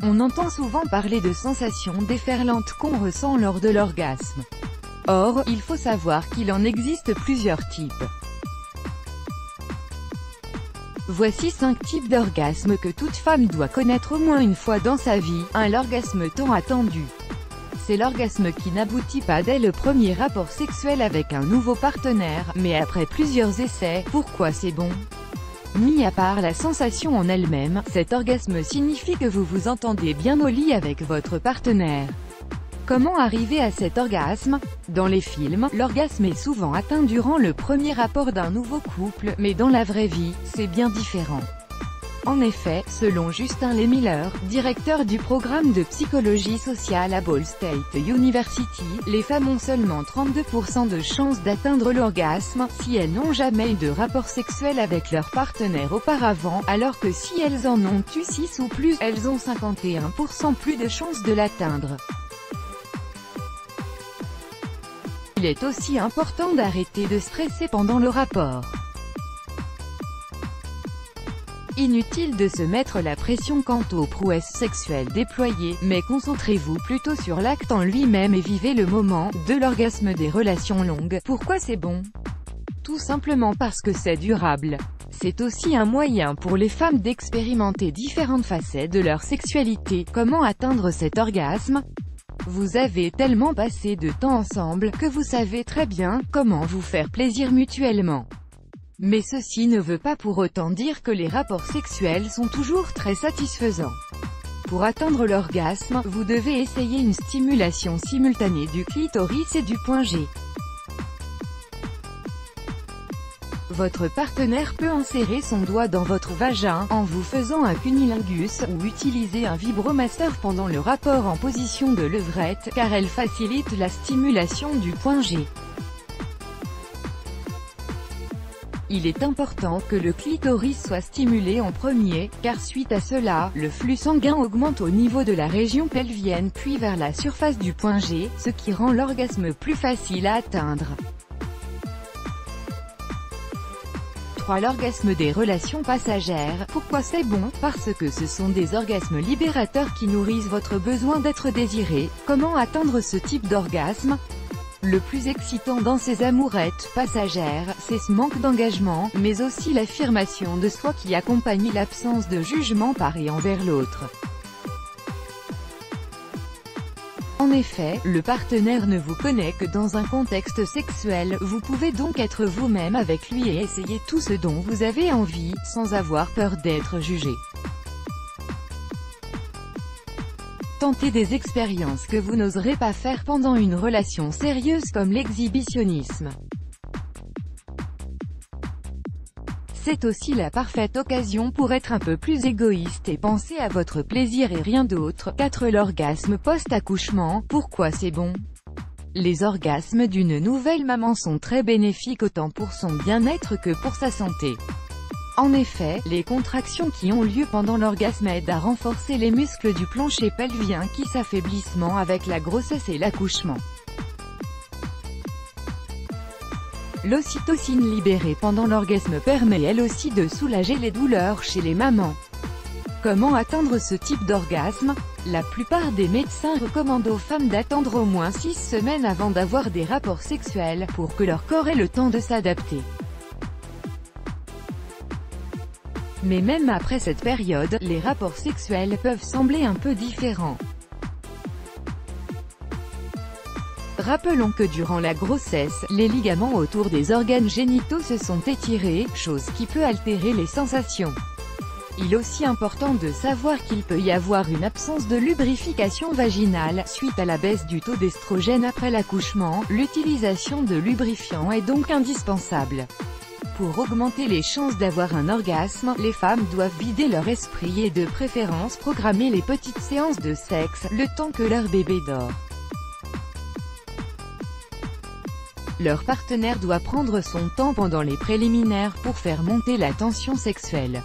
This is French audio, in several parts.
On entend souvent parler de sensations déferlantes qu'on ressent lors de l'orgasme. Or, il faut savoir qu'il en existe plusieurs types. Voici 5 types d'orgasmes que toute femme doit connaître au moins une fois dans sa vie. 1. L'orgasme tant attendu. C'est l'orgasme qui n'aboutit pas dès le premier rapport sexuel avec un nouveau partenaire, mais après plusieurs essais. Pourquoi c'est bon? Mis à part la sensation en elle-même, cet orgasme signifie que vous vous entendez bien au lit avec votre partenaire. Comment arriver à cet orgasme? Dans les films, l'orgasme est souvent atteint durant le premier rapport d'un nouveau couple, mais dans la vraie vie, c'est bien différent. En effet, selon Justin Lehmiller, directeur du programme de psychologie sociale à Ball State University, les femmes ont seulement 32% de chances d'atteindre l'orgasme, si elles n'ont jamais eu de rapport sexuel avec leur partenaire auparavant, alors que si elles en ont eu 6 ou plus, elles ont 51% plus de chances de l'atteindre. Il est aussi important d'arrêter de stresser pendant le rapport. Inutile de se mettre la pression quant aux prouesses sexuelles déployées, mais concentrez-vous plutôt sur l'acte en lui-même et vivez le moment de l'orgasme des relations longues. Pourquoi c'est bon? Tout simplement parce que c'est durable. C'est aussi un moyen pour les femmes d'expérimenter différentes facettes de leur sexualité. Comment atteindre cet orgasme? Vous avez tellement passé de temps ensemble, que vous savez très bien comment vous faire plaisir mutuellement. Mais ceci ne veut pas pour autant dire que les rapports sexuels sont toujours très satisfaisants. Pour atteindre l'orgasme, vous devez essayer une stimulation simultanée du clitoris et du point G. Votre partenaire peut insérer son doigt dans votre vagin, en vous faisant un cunnilingus, ou utiliser un vibromasseur pendant le rapport en position de levrette, car elle facilite la stimulation du point G. Il est important que le clitoris soit stimulé en premier, car suite à cela, le flux sanguin augmente au niveau de la région pelvienne puis vers la surface du point G, ce qui rend l'orgasme plus facile à atteindre. 3. L'orgasme des relations passagères. Pourquoi c'est bon? Parce que ce sont des orgasmes libérateurs qui nourrissent votre besoin d'être désiré. Comment atteindre ce type d'orgasme? Le plus excitant dans ces amourettes passagères, c'est ce manque d'engagement, mais aussi l'affirmation de soi qui accompagne l'absence de jugement par et envers l'autre. En effet, le partenaire ne vous connaît que dans un contexte sexuel, vous pouvez donc être vous-même avec lui et essayer tout ce dont vous avez envie, sans avoir peur d'être jugé. Tentez des expériences que vous n'oserez pas faire pendant une relation sérieuse comme l'exhibitionnisme. C'est aussi la parfaite occasion pour être un peu plus égoïste et penser à votre plaisir et rien d'autre. 4. L'orgasme post-accouchement. Pourquoi c'est bon? Les orgasmes d'une nouvelle maman sont très bénéfiques autant pour son bien-être que pour sa santé. En effet, les contractions qui ont lieu pendant l'orgasme aident à renforcer les muscles du plancher pelvien qui s'affaiblissent avec la grossesse et l'accouchement. L'ocytocine libérée pendant l'orgasme permet elle aussi de soulager les douleurs chez les mamans. Comment atteindre ce type d'orgasme? La plupart des médecins recommandent aux femmes d'attendre au moins 6 semaines avant d'avoir des rapports sexuels, pour que leur corps ait le temps de s'adapter. Mais même après cette période, les rapports sexuels peuvent sembler un peu différents. Rappelons que durant la grossesse, les ligaments autour des organes génitaux se sont étirés, chose qui peut altérer les sensations. Il est aussi important de savoir qu'il peut y avoir une absence de lubrification vaginale, suite à la baisse du taux d'estrogène après l'accouchement. L'utilisation de lubrifiants est donc indispensable. Pour augmenter les chances d'avoir un orgasme, les femmes doivent vider leur esprit et de préférence programmer les petites séances de sexe, le temps que leur bébé dort. Leur partenaire doit prendre son temps pendant les préliminaires pour faire monter la tension sexuelle.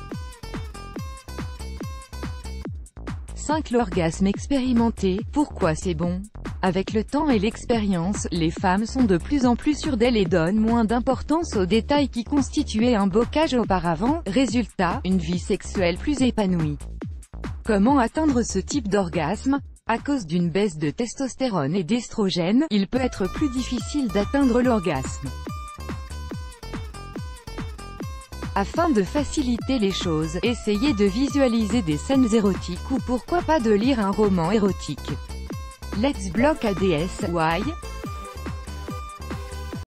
5. L'orgasme expérimenté. Pourquoi c'est bon? Avec le temps et l'expérience, les femmes sont de plus en plus sûres d'elles et donnent moins d'importance aux détails qui constituaient un blocage auparavant. Résultat, une vie sexuelle plus épanouie. Comment atteindre ce type d'orgasme? À cause d'une baisse de testostérone et d'estrogène, il peut être plus difficile d'atteindre l'orgasme. Afin de faciliter les choses, essayez de visualiser des scènes érotiques ou pourquoi pas de lire un roman érotique. Let's block ADSY